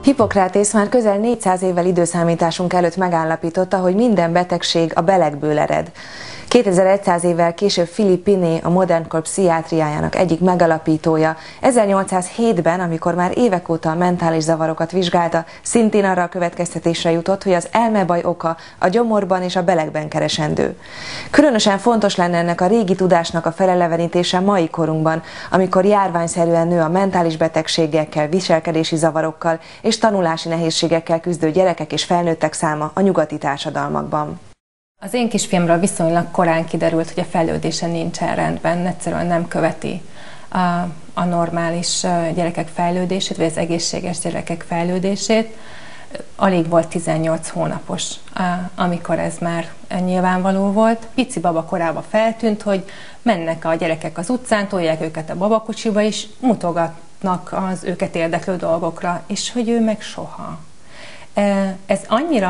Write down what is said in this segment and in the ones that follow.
Hippokratész már közel 400 évvel időszámításunk előtt megállapította, hogy minden betegség a belegből ered. 2100 évvel később Philippe Pinel, a modern kor pszichiátriájának egyik megalapítója, 1807-ben, amikor már évek óta a mentális zavarokat vizsgálta, szintén arra a következtetésre jutott, hogy az elmebaj oka a gyomorban és a belegben keresendő. Különösen fontos lenne ennek a régi tudásnak a felelevenítése mai korunkban, amikor járványszerűen nő a mentális betegségekkel, viselkedési zavarokkal és tanulási nehézségekkel küzdő gyerekek és felnőttek száma a nyugati társadalmakban. Az én kisfiamról viszonylag korán kiderült, hogy a fejlődése nincsen rendben, egyszerűen nem követi a normális gyerekek fejlődését, vagy az egészséges gyerekek fejlődését. Alig volt 18 hónapos, amikor ez már nyilvánvaló volt. Pici baba korában feltűnt, hogy mennek a gyerekek az utcán, tolják őket a babakocsiba, és mutogatnak az őket érdeklő dolgokra, és hogy ő meg soha. Ez annyira,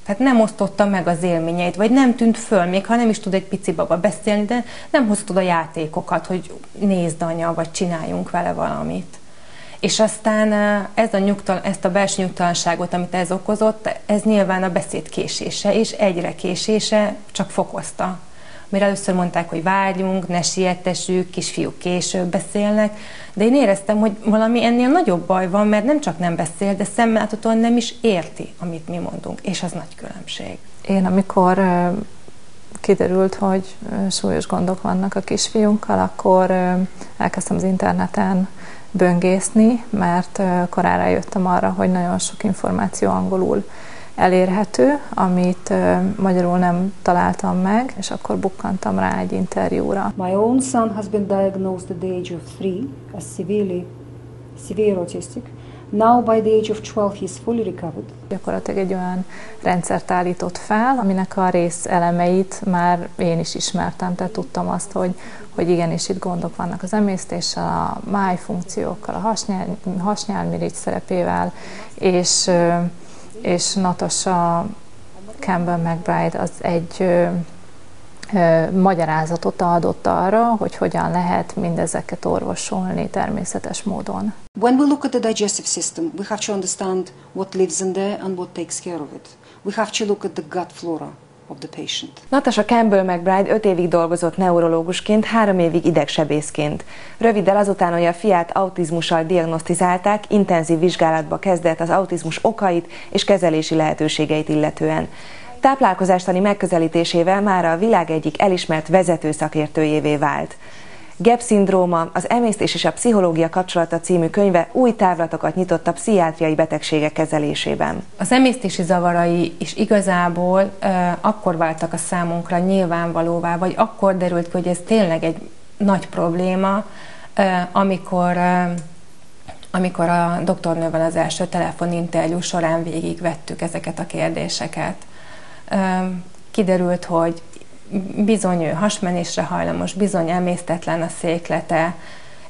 tehát nem osztotta meg az élményeit, vagy nem tűnt föl, még ha nem is tud egy pici baba beszélni, de nem hoztad a játékokat, hogy nézd anya, vagy csináljunk vele valamit. És aztán ezt a belső nyugtalanságot, amit ez okozott, ez nyilván a beszéd késése, és egyre késése csak fokozta. Mire először mondták, hogy várjunk, ne sietessük, kisfiúk később beszélnek, de én éreztem, hogy valami ennél nagyobb baj van, mert nem csak nem beszél, de szemmel nem is érti, amit mi mondunk, és az nagy különbség. Én amikor kiderült, hogy súlyos gondok vannak a kisfiunkkal, akkor elkezdtem az interneten böngészni, mert korán rájöttem arra, hogy nagyon sok információ angolul elérhető, amit magyarul nem találtam meg, és akkor bukkantam rá egy interjúra. My own son has been diagnosed at the age of 3 as severe autistic. Now by the age of 12 he's fully recovered. Gyakorlatilag egy olyan rendszert állított fel, aminek a rész elemeit már én is ismertem, tehát tudtam azt, hogy igenis itt gondok vannak az emésztéssel, a májfunkciókkal, a hasnyálmirigy szerepével, és Natasha Campbell McBride az egy magyarázatot adott arra, hogy hogyan lehet mindezeket orvosolni természetes módon. When we look at the digestive system, we have to understand what lives in there and what takes care of it. We have to look at the gut flora of the patient. Natasha Campbell McBride 5 évig dolgozott neurológusként, 3 évig idegsebészként. Röviddel azután, hogy a fiát autizmussal diagnosztizálták, intenzív vizsgálatba kezdett az autizmus okait és kezelési lehetőségeit illetően. Táplálkozástani megközelítésével már a világ egyik elismert vezető szakértőjévé vált. Gebb-szindróma, az emésztés és a pszichológia kapcsolata című könyve új távlatokat nyitott a pszichiátriai betegségek kezelésében. Az emésztési zavarai is igazából akkor váltak a számunkra nyilvánvalóvá, vagy akkor derült ki, hogy ez tényleg egy nagy probléma, amikor a doktornővel az első telefoninterjú során végigvettük ezeket a kérdéseket. Kiderült, hogy bizony ő hasmenésre hajlamos, bizony emésztetlen a széklete,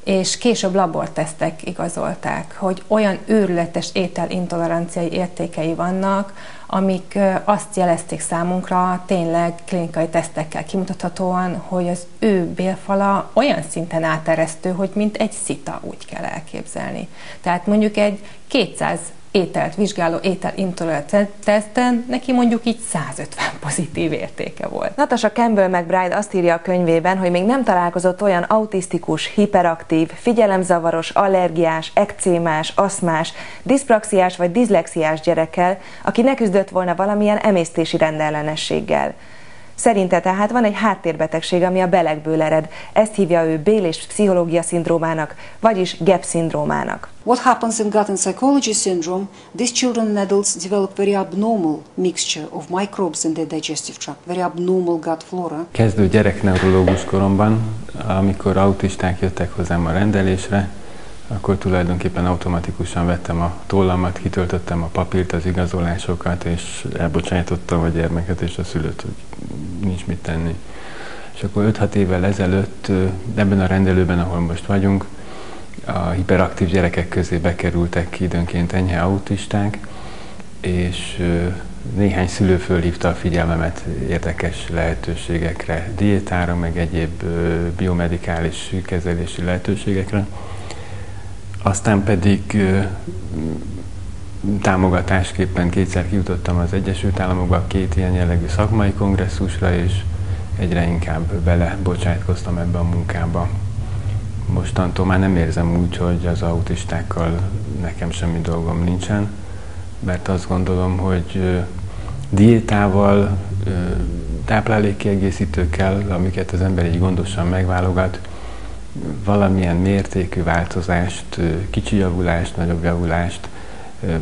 és később labortesztek igazolták, hogy olyan őrületes ételintoleranciai értékei vannak, amik azt jelezték számunkra tényleg klinikai tesztekkel kimutathatóan, hogy az ő bélfala olyan szinten áteresztő, hogy mint egy szita, úgy kell elképzelni. Tehát mondjuk egy 200 ételt vizsgáló ételintolerancia teszten neki mondjuk így 150 pozitív értéke volt. Natasha Campbell McBride azt írja a könyvében, hogy még nem találkozott olyan autisztikus, hiperaktív, figyelemzavaros, allergiás, ekcémás, aszmás, diszpraxiás vagy diszlexiás gyerekkel, aki ne küzdött volna valamilyen emésztési rendellenességgel. Szerinte tehát van egy háttérbetegség, ami a belegből ered. Ezt hívja ő Bél- és pszichológia szindrómának, vagyis Gebb-szindrómának. What happens in gut and psychology syndrome? These children and adults develop very abnormal mixture of microbes in their digestive tract, very abnormal gut flora. Kezdő gyerekneurológus koromban, amikor autisták jöttek hozzám a rendelésre, akkor tulajdonképpen automatikusan vettem a tollamat, kitöltöttem a papírt, az igazolásokat, és elbocsájtottam a gyermeket és a szülőt, hogy nincs mit tenni. És akkor 5-6 évvel ezelőtt ebben a rendelőben, ahol most vagyunk, a hiperaktív gyerekek közé bekerültek időnként enyhe autisták, és néhány szülő fölhívta a figyelmemet érdekes lehetőségekre, diétára, meg egyéb biomedikális kezelési lehetőségekre. Aztán pedig támogatásképpen kétszer kijutottam az Egyesült Államokba 2 ilyen jellegű szakmai kongresszusra, és egyre inkább belebocsátkoztam ebbe a munkába. Mostantól már nem érzem úgy, hogy az autistákkal nekem semmi dolgom nincsen, mert azt gondolom, hogy diétával, táplálékkiegészítőkkel, amiket az ember így gondosan megválogat, valamilyen mértékű változást, kicsi javulást, nagyobb javulást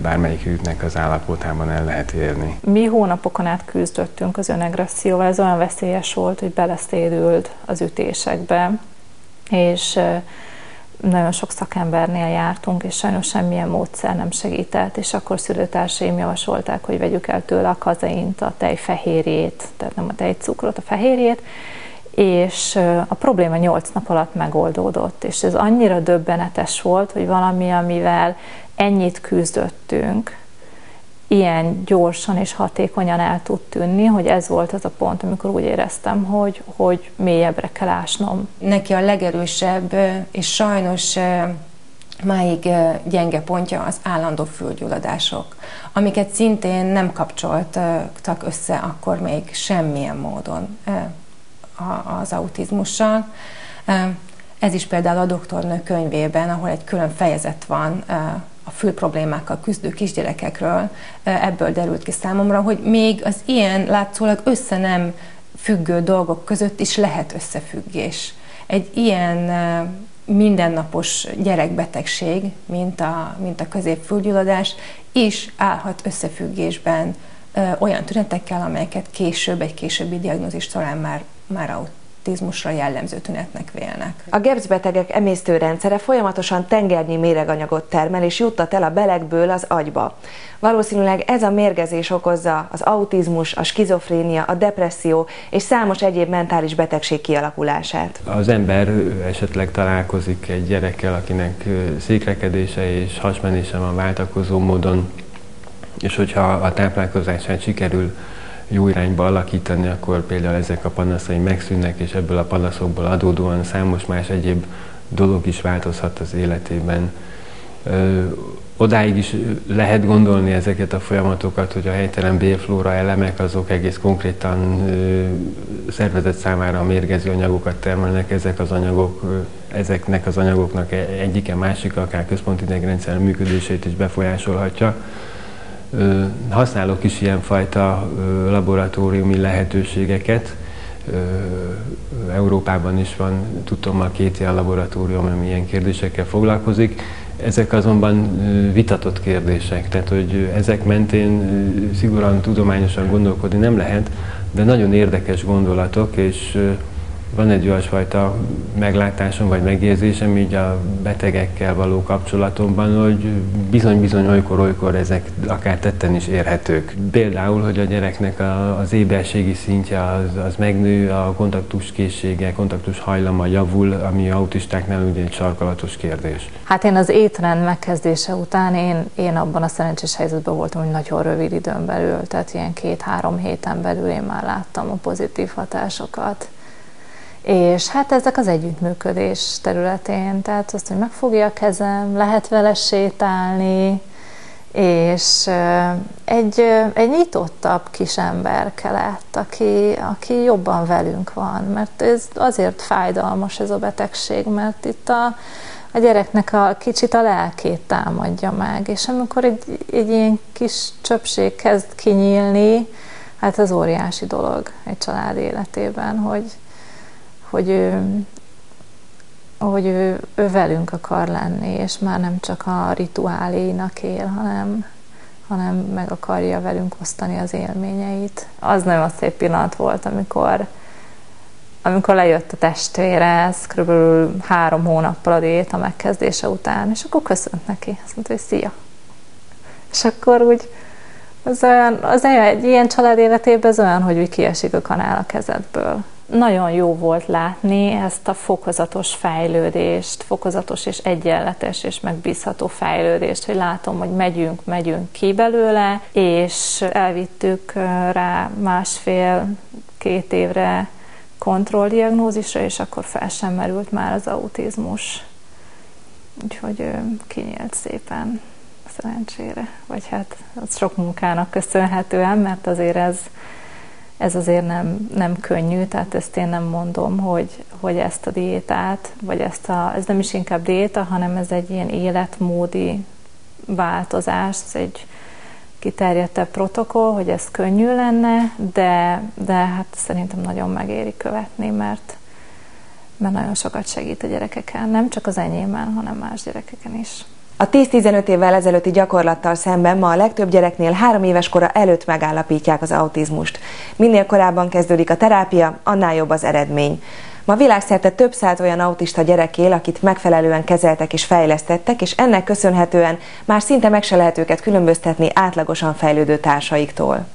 bármelyiküknek az állapotában el lehet érni. Mi hónapokon át küzdöttünk az önagresszióval, ez olyan veszélyes volt, hogy beleszédült az ütésekbe, és nagyon sok szakembernél jártunk, és sajnos semmilyen módszer nem segített, és akkor szülőtársaim javasolták, hogy vegyük el tőle a kazeint, a tejfehérjét, tehát nem a tejcukrot, a fehérjét, és a probléma 8 nap alatt megoldódott, és ez annyira döbbenetes volt, hogy valami, amivel ennyit küzdöttünk, ilyen gyorsan és hatékonyan el tud tűnni, hogy ez volt az a pont, amikor úgy éreztem, hogy mélyebbre kell ásnom. Neki a legerősebb és sajnos máig gyenge pontja az állandó fülgyulladások, amiket szintén nem kapcsoltak össze akkor még semmilyen módon az autizmussal. Ez is például a doktornő könyvében, ahol egy külön fejezet van a fülproblémákkal küzdő kisgyerekekről, ebből derült ki számomra, hogy még az ilyen látszólag össze nem függő dolgok között is lehet összefüggés. Egy ilyen mindennapos gyerekbetegség, mint a középfülgyulladás is állhat összefüggésben olyan tünetekkel, amelyeket később, egy későbbi diagnózis során már autizmusra jellemző tünetnek vélnek. A GEPS betegek emésztőrendszere folyamatosan tengernyi méreganyagot termel és juttat el a belegből az agyba. Valószínűleg ez a mérgezés okozza az autizmus, a skizofrénia, a depresszió és számos egyéb mentális betegség kialakulását. Az ember esetleg találkozik egy gyerekkel, akinek székrekedése és hasmenése van váltakozó módon, és hogyha a táplálkozását sikerül jó irányba alakítani, akkor például ezek a panaszai megszűnnek, és ebből a panaszokból adódóan számos más egyéb dolog is változhat az életében. Odáig is lehet gondolni ezeket a folyamatokat, hogy a helytelen bélflóra elemek azok egész konkrétan szervezet számára mérgező anyagokat termelnek, ezeknek az anyagoknak egyike másik, akár központi idegrendszer működését is befolyásolhatja. Használok is ilyenfajta laboratóriumi lehetőségeket. Európában is van, tudom, a 2 ilyen laboratórium, ami ilyen kérdésekkel foglalkozik. Ezek azonban vitatott kérdések, tehát hogy ezek mentén szigorúan tudományosan gondolkodni nem lehet, de nagyon érdekes gondolatok, és van egy olyasfajta meglátásom vagy megérzésem így a betegekkel való kapcsolatomban, hogy bizony-bizony olykor ezek akár tetten is érhetők. Például, hogy a gyereknek az éberségi szintje az megnő, a kontaktuskészsége, kontaktus hajlama javul, ami autistáknál ugye egy sarkalatos kérdés. Hát én az étrend megkezdése után én abban a szerencsés helyzetben voltam, hogy nagyon rövid időn belül, tehát ilyen 2-3 héten belül én már láttam a pozitív hatásokat. És hát ezek az együttműködés területén, tehát azt, hogy megfogja a kezem, lehet vele sétálni, és egy nyitottabb kis emberke lett, aki jobban velünk van, mert ez azért fájdalmas ez a betegség, mert itt a gyereknek a kicsit a lelkét támadja meg, és amikor egy ilyen kis csöpség kezd kinyílni, hát az óriási dolog egy család életében, hogy ő velünk akar lenni, és már nem csak a rituáléinak él, hanem meg akarja velünk osztani az élményeit. Az nagyon szép pillanat volt, amikor lejött a testvére, ez kb. 3 hónappal a diéta megkezdése után, és akkor köszönt neki, azt mondta, hogy szia. És akkor úgy, egy ilyen család életében ez olyan, hogy úgy kiesik a kanál a kezedből. Nagyon jó volt látni ezt a fokozatos fejlődést, fokozatos és egyenletes és megbízható fejlődést, hogy látom, hogy megyünk ki belőle, és elvittük rá 1,5-2 évre kontrolldiagnózisra, és akkor fel sem merült már az autizmus. úgyhogy kinyílt szépen, szerencsére. Vagy hát az sok munkának köszönhetően, mert azért ez azért nem könnyű, tehát ezt én nem mondom, hogy ezt a diétát, vagy ez nem is inkább diéta, hanem ez egy ilyen életmódi változás, ez egy kiterjedtebb protokoll, hogy ez könnyű lenne, de hát szerintem nagyon megéri követni, mert nagyon sokat segít a gyerekeken, nem csak az enyémben, hanem más gyerekeken is. A 10-15 évvel ezelőtti gyakorlattal szemben ma a legtöbb gyereknél 3 éves kora előtt megállapítják az autizmust. Minél korábban kezdődik a terápia, annál jobb az eredmény. Ma világszerte több száz olyan autista gyerek él, akit megfelelően kezeltek és fejlesztettek, és ennek köszönhetően már szinte meg se lehet őket különböztetni átlagosan fejlődő társaiktól.